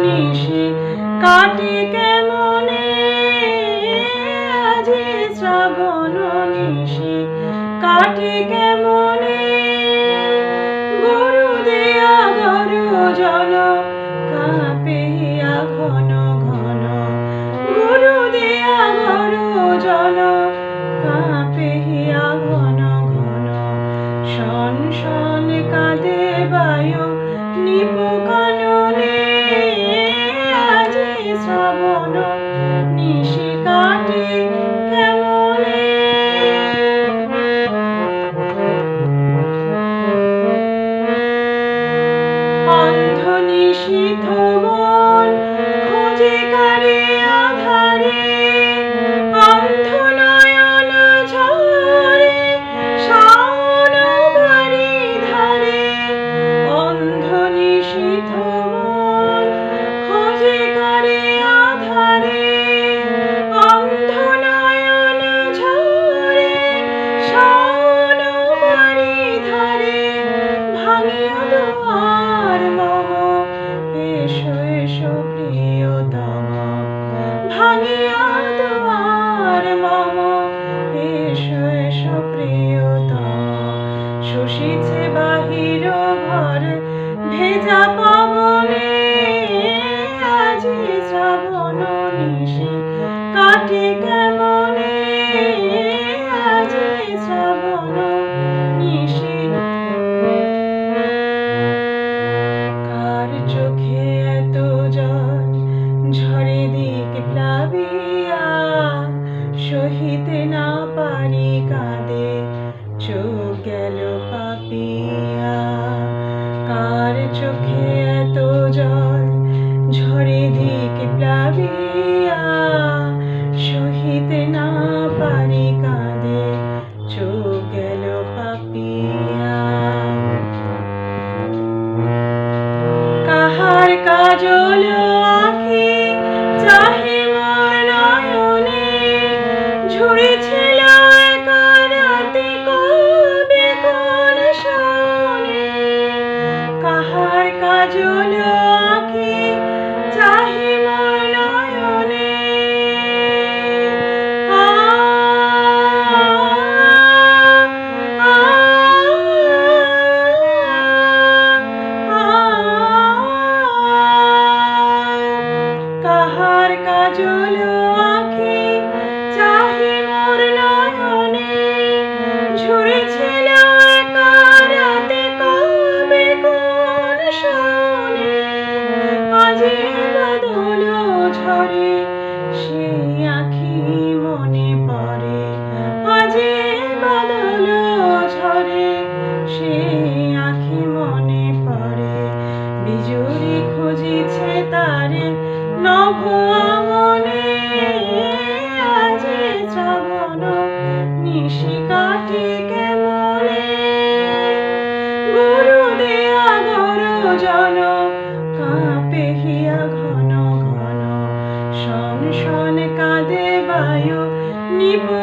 নিশি কাটে কেমনে, আজি শ্রাবণ নিশি কাটে কেমনে। গরু দেয়া গরু জন কাঁপিয়া ঘন ঘন, গরু দেয়া গরু জন কাঁপিয়া ঘন ঘন। শন শন কাঁদে বায়ু নিপু কাননে, আজি শ্রাবণ নিশি কাটে কেমনে। অন্ধ নিশীথ মন খোঁজে কারে আধারে, অন্ধ নয়ন ঝরে শাওন বারি ধারে। অন্ধ নিশীথ মন খোঁজে কারে আধারে, অন্ধ নয়ন ঝরে শাওন বারি ধারে। ভাঙিয়া দুয়ার মম এসো এসো প্রিয়তম, ভাঙিয়া দুয়ার মম এসো এসো প্রিয়তম। শুষিছে বাহির ঘর ভেজা পবনে, আজি শ্রাবণ নিশি কাটে কেমনে, আজি শ্রাবণ নিশি। কার চোখে এত জল ঝরে দিক প্লাবিয়া, সহিতে না পারি কাঁদে চোখ গেল পাপিয়া। কার চোখে এত জল ঝরে দিক প্লাবিয়া, সহিতে না পারি কাঁদে চোখ গেল পাপিয়া। কাহার কাজল আঁখি চাহে মোর নয়নে, ঝরেছিল একা রাতে কবে কোন শোনে। কাহার কাজল আঁখি চাহে মোর নয়নে, কাহার কাজল আঁখি চাহে মোর নয়নে, ঝরেছিল একা রাতে কবে কোন শোনে। আজি বাদল ঝরে সেই আঁখি মনে পড়ে, আজি বাদল ঝরে সেই আঁখি মনে পড়ে। বিজুরি খুঁজিছে তারে নভ আমনে, আজি শ্রাবণ নিশি কাটে কেমনে। গরু দেয়া গরু জন কাঁপিয়া ঘন ঘন, শন শন কাঁদে বায়ু নিপু